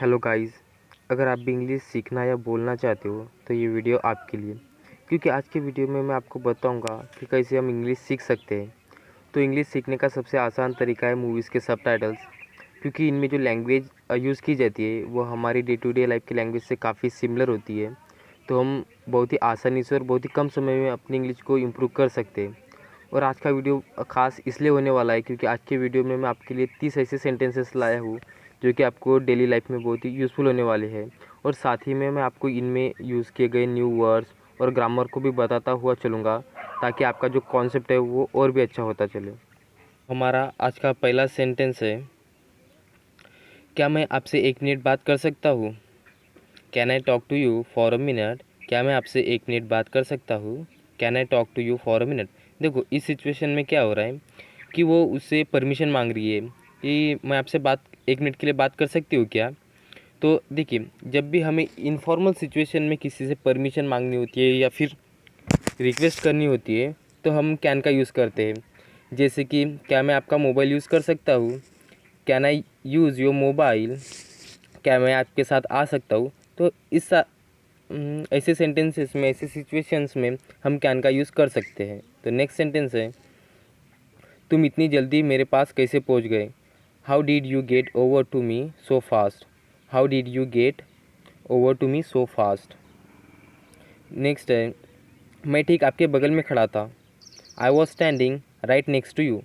Hello guys, अगर आप भी इंग्लिश सीखना या बोलना चाहते हो तो ये वीडियो आपके लिए, क्योंकि आज के वीडियो में मैं आपको बताऊंगा कि कैसे हम इंग्लिश सीख सकते हैं। तो इंग्लिश सीखने का सबसे आसान तरीका है मूवीज़ के सबटाइटल्स, क्योंकि इनमें जो लैंग्वेज यूज़ की जाती है वो हमारी डे टू डे लाइफ की लैंग्वेज से काफ़ी सिमिलर होती है। तो हम बहुत ही आसानी से और बहुत ही कम समय में अपनी इंग्लिश को इम्प्रूव कर सकते हैं। और आज का वीडियो ख़ास इसलिए होने वाला है क्योंकि आज के वीडियो में मैं आपके लिए 30 ऐसे सेंटेंसेस लाया हूँ जो कि आपको डेली लाइफ में बहुत ही यूज़फुल होने वाले हैं। और साथ ही में मैं आपको इनमें यूज़ किए गए न्यू वर्ड्स और ग्रामर को भी बताता हुआ चलूँगा, ताकि आपका जो कॉन्सेप्ट है वो और भी अच्छा होता चले। हमारा आज का पहला सेंटेंस है, क्या मैं आपसे 1 मिनट बात कर सकता हूँ? Can I talk to you for a minute? क्या मैं आपसे 1 मिनट बात कर सकता हूँ? Can I talk to you for a minute? देखो, इस सिचुएशन में क्या हो रहा है कि वो उससे परमिशन मांग रही है कि मैं आपसे 1 मिनट के लिए बात कर सकती हूँ क्या? तो देखिए, जब भी हमें इनफॉर्मल सिचुएशन में किसी से परमिशन मांगनी होती है या फिर रिक्वेस्ट करनी होती है तो हम कैन का यूज़ करते हैं। जैसे कि क्या मैं आपका मोबाइल यूज़ कर सकता हूँ? Can I use your mobile? क्या मैं आपके साथ आ सकता हूँ? तो ऐसे सेंटेंसेस में, ऐसे सिचुएशंस में हम कैन का यूज़ कर सकते हैं। तो नेक्स्ट सेंटेंस है, तुम इतनी जल्दी मेरे पास कैसे पहुँच गए? How did you get over to me so fast? How did you get over to me so fast? Next है, मैं ठीक आपके बगल में खड़ा था। I was standing right next to you.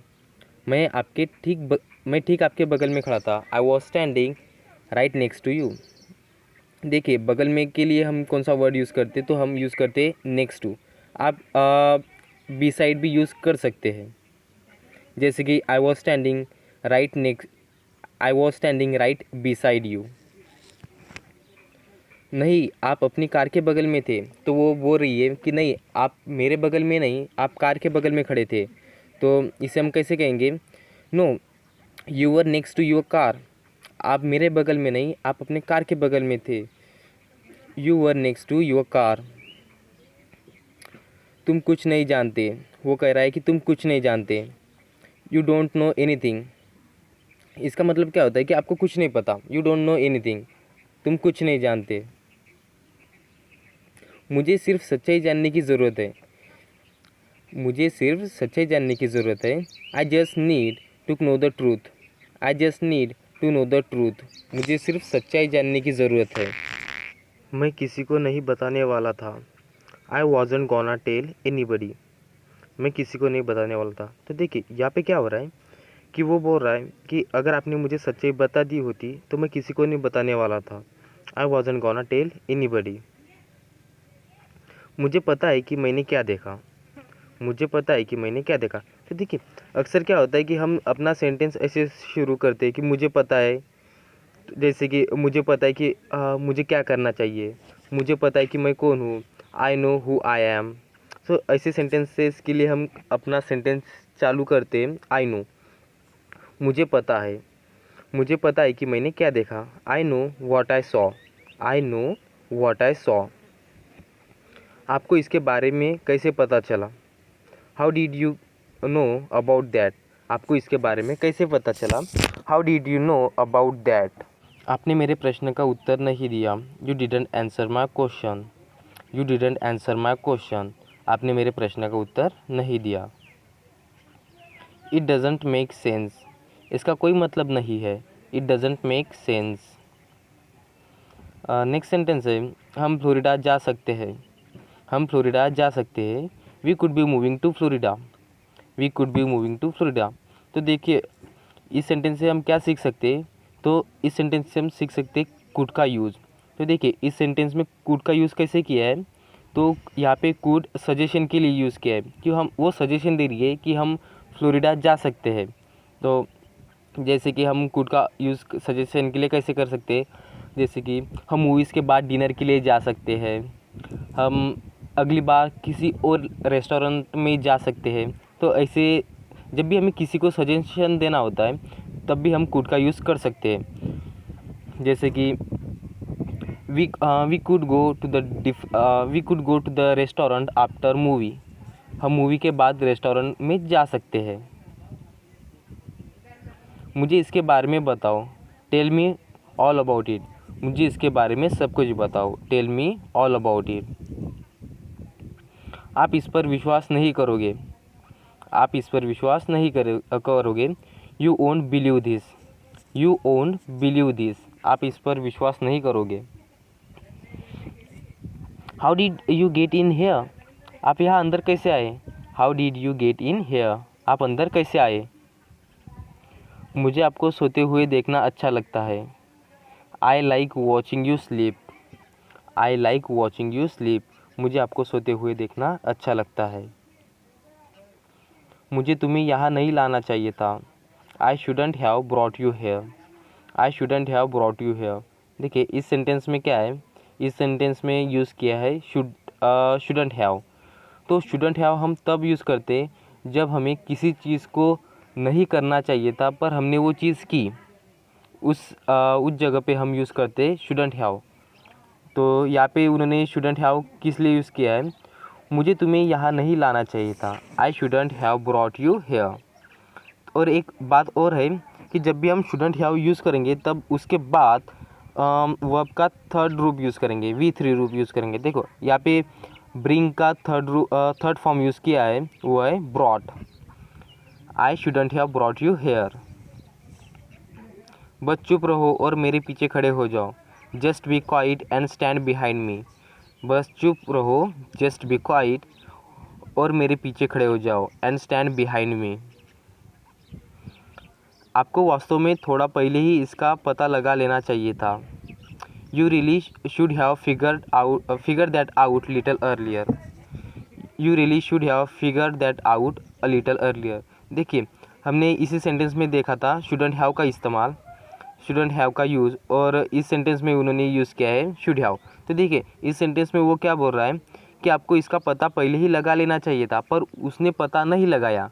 मैं ठीक आपके बगल में खड़ा था। I was standing right next to you. देखिए, बगल में के लिए हम कौन सा वर्ड यूज़ करते, तो हम यूज़ करते नेक्स्ट टू। आप बी साइड भी यूज़ कर सकते हैं, जैसे कि I was standing right beside you. नहीं, आप अपनी कार के बगल में थे, तो वो बोल रही है कि नहीं, आप मेरे बगल में नहीं, आप कार के बगल में खड़े थे। तो इसे हम कैसे कहेंगे? No, you were next to your car. आप मेरे बगल में नहीं, आप अपने कार के बगल में थे। You were next to your car. तुम कुछ नहीं जानते। वो कह रहा है कि तुम कुछ नहीं जानते। You don't know anything. इसका मतलब क्या होता है कि आपको कुछ नहीं पता। यू डोंट नो एनीथिंग, तुम कुछ नहीं जानते। मुझे सिर्फ सच्चाई जानने की ज़रूरत है। मुझे सिर्फ सच्चाई जानने की ज़रूरत है। I just need to know the truth. I just need to know the truth. मुझे सिर्फ सच्चाई जानने की ज़रूरत है। मैं किसी को नहीं बताने वाला था। I wasn't gonna tell anybody. मैं किसी को नहीं बताने वाला था। तो देखिए, यहाँ पे क्या हो रहा है कि वो बोल रहा है कि अगर आपने मुझे सच्चाई बता दी होती तो मैं किसी को नहीं बताने वाला था। I wasn't gonna tell anybody. मुझे पता है कि मैंने क्या देखा। मुझे पता है कि मैंने क्या देखा। तो देखिए, अक्सर क्या होता है कि हम अपना सेंटेंस ऐसे शुरू करते हैं कि मुझे पता है। जैसे कि मुझे पता है कि मुझे क्या करना चाहिए। मुझे पता है कि मैं कौन हूँ। I know who I am. So ऐसे सेंटेंसेस के लिए हम अपना सेंटेंस चालू करते हैं आई नो। मुझे पता है। मुझे पता है कि मैंने क्या देखा। I know what I saw. I know what I saw. आपको इसके बारे में कैसे पता चला? How did you know about that? आपको इसके बारे में कैसे पता चला? How did you know about that? आपने मेरे प्रश्न का उत्तर नहीं दिया। You didn't answer my question. You didn't answer my question. आपने मेरे प्रश्न का उत्तर नहीं दिया। It doesn't make sense. इसका कोई मतलब नहीं है। It doesn't make sense. Next sentence है, हम फ्लोरिडा जा सकते हैं। हम फ्लोरिडा जा सकते हैं। We could be moving to Florida. We could be moving to Florida. तो देखिए, इस सेंटेंस से हम क्या सीख सकते हैं? तो इस सेंटेंस से हम सीख सकते हैं कुड का यूज़। तो देखिए, इस सेंटेंस में कुड का यूज़ कैसे किया है? तो यहाँ पे कुड सजेशन के लिए यूज़ किया है कि हम वो सजेशन दे रही है कि हम फ्लोरिडा जा सकते हैं। तो जैसे कि हम कुड का यूज़ सजेशन के लिए कैसे कर सकते हैं? जैसे कि हम मूवीज़ के बाद डिनर के लिए जा सकते हैं। हम अगली बार किसी और रेस्टोरेंट में जा सकते हैं। तो ऐसे जब भी हमें किसी को सजेशन देना होता है तब भी हम कुड का यूज़ कर सकते हैं। जैसे कि we could go to the restaurant after movie. हम मूवी के बाद रेस्टोरेंट में जा सकते हैं। मुझे इसके बारे में बताओ। Tell me all about it, मुझे इसके बारे में सब कुछ बताओ। Tell me all about it. आप इस पर विश्वास नहीं करोगे, आप इस पर विश्वास नहीं करोगे। You won't believe this, you won't believe this, आप इस पर विश्वास नहीं करोगे। How did you get in here, आप यहाँ अंदर कैसे आए। How did you get in here, आप अंदर कैसे आए। मुझे आपको सोते हुए देखना अच्छा लगता है। I like watching you sleep, I like watching you sleep, मुझे आपको सोते हुए देखना अच्छा लगता है। मुझे तुम्हें यहाँ नहीं लाना चाहिए था। I shouldn't have brought you here, I shouldn't have brought you here. देखिए इस सेंटेंस में क्या है, इस सेंटेंस में यूज़ किया है शुडंट हैव। तो शुडंट हैव हम तब यूज़ करते जब हमें किसी चीज़ को नहीं करना चाहिए था पर हमने वो चीज़ की, उस जगह पे हम यूज़ करते शुडंट हैव। तो यहाँ पे उन्होंने शुडंट हैव किस लिए यूज़ किया है, मुझे तुम्हें यहाँ नहीं लाना चाहिए था। I shouldn't have brought you here. और एक बात और है कि जब भी हम शुडंट हैव यूज़ करेंगे तब उसके बाद वर्ब का थर्ड रूप यूज़ करेंगे, V3 रूप यूज़ करेंगे। देखो यहाँ पे ब्रिंग का थर्ड फॉर्म यूज़ किया है, वो है brought. I shouldn't have brought you here. बस चुप रहो और मेरे पीछे खड़े हो जाओ। Just be quiet and stand behind me, बस चुप रहो, जस्ट बी क्वाइट और मेरे पीछे खड़े हो जाओ, एंड स्टैंड बिहाइंड मी। आपको वास्तव में थोड़ा पहले ही इसका पता लगा लेना चाहिए था। You really should have figure that out little earlier, you really should have figure that out a little earlier. देखिए हमने इसी सेंटेंस में देखा था शुडंट हैव का इस्तेमाल, शुडंट हैव का यूज़, और इस सेंटेंस में उन्होंने यूज़ किया है शुड हैव। तो देखिए इस सेंटेंस में वो क्या बोल रहा है कि आपको इसका पता पहले ही लगा लेना चाहिए था, पर उसने पता नहीं लगाया।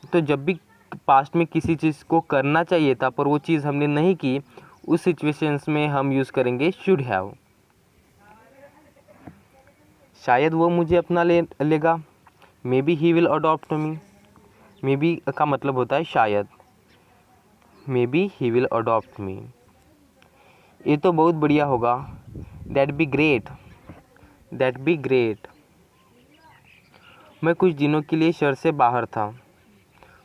तो जब भी पास्ट में किसी चीज़ को करना चाहिए था पर वो चीज़ हमने नहीं की, उस सिचुएशंस में हम यूज़ करेंगे शुड हैव। शायद वो मुझे अपना लेगा। Maybe he will adopt me, maybe का मतलब होता है शायद। Maybe he will adopt me. ये तो बहुत बढ़िया होगा। That be great, that be great. मैं कुछ दिनों के लिए शहर से बाहर था,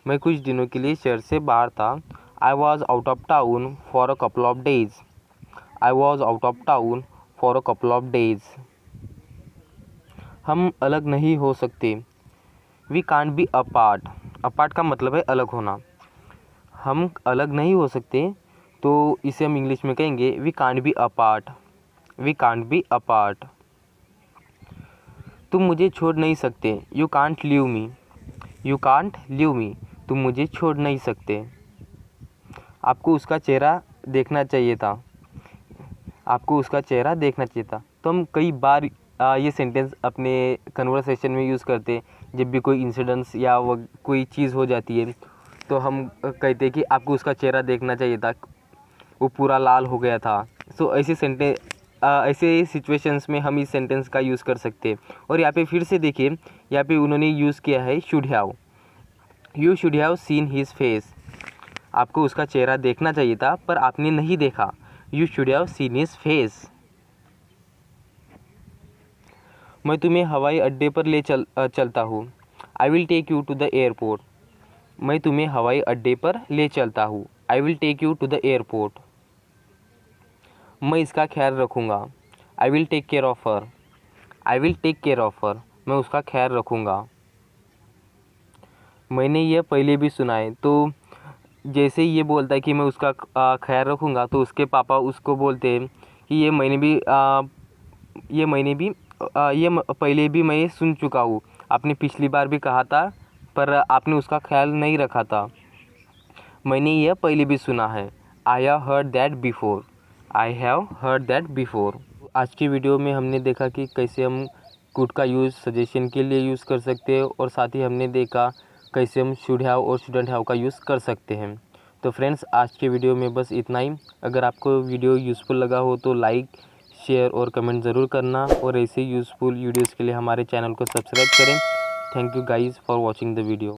मैं कुछ दिनों के लिए शहर से बाहर था। I was out of town for a couple of days, I was out of town for a couple of days. हम अलग नहीं हो सकते। We can't be apart, apart का मतलब है अलग होना। हम अलग नहीं हो सकते, तो इसे हम इंग्लिश में कहेंगे we can't be apart, we can't be apart. तुम मुझे छोड़ नहीं सकते। You can't leave me, you can't leave me, तुम मुझे छोड़ नहीं सकते। आपको उसका चेहरा देखना चाहिए था, आपको उसका चेहरा देखना चाहिए था। तो हम कई बार ये सेंटेंस अपने कन्वर्सेशन में यूज़ करते हैं। जब भी कोई इंसिडेंस या कोई चीज़ हो जाती है तो हम कहते हैं कि आपको उसका चेहरा देखना चाहिए था, वो पूरा लाल हो गया था। सो ऐसे सिचुएशंस में हम इस सेंटेंस का यूज़ कर सकते हैं। और यहाँ पे फिर से देखिए, यहाँ पे उन्होंने यूज़ किया है should have. You should have seen his face, आपको उसका चेहरा देखना चाहिए था पर आपने नहीं देखा। You should have seen his face. मैं तुम्हें हवाई अड्डे पर चलता हूँ। I will take you to the airport, मैं तुम्हें हवाई अड्डे पर ले चलता हूँ। I will take you to the airport. मैं इसका ख्याल रखूँगा। I will take care of her, I will take care of her, मैं उसका ख्याल रखूँगा। मैंने यह पहले भी सुना है। तो जैसे ही ये बोलता है कि मैं उसका ख्याल रखूँगा, तो उसके पापा उसको बोलते हैं कि ये पहले भी मैं सुन चुका हूँ, आपने पिछली बार भी कहा था पर आपने उसका ख्याल नहीं रखा था। मैंने यह पहले भी सुना है। I have heard that before, I have heard that before. आज की वीडियो में हमने देखा कि कैसे हम कुड का यूज़ सजेशन के लिए यूज़ कर सकते हैं, और साथ ही हमने देखा कैसे हम शुड हैव और शुडंट हैव का यूज़ कर सकते हैं। तो फ्रेंड्स आज के वीडियो में बस इतना ही। अगर आपको वीडियो यूज़फुल लगा हो तो लाइक, शेयर और कमेंट ज़रूर करना, और ऐसे यूज़फुल वीडियोज़ के लिए हमारे चैनल को सब्सक्राइब करें। Thank you guys for watching the video.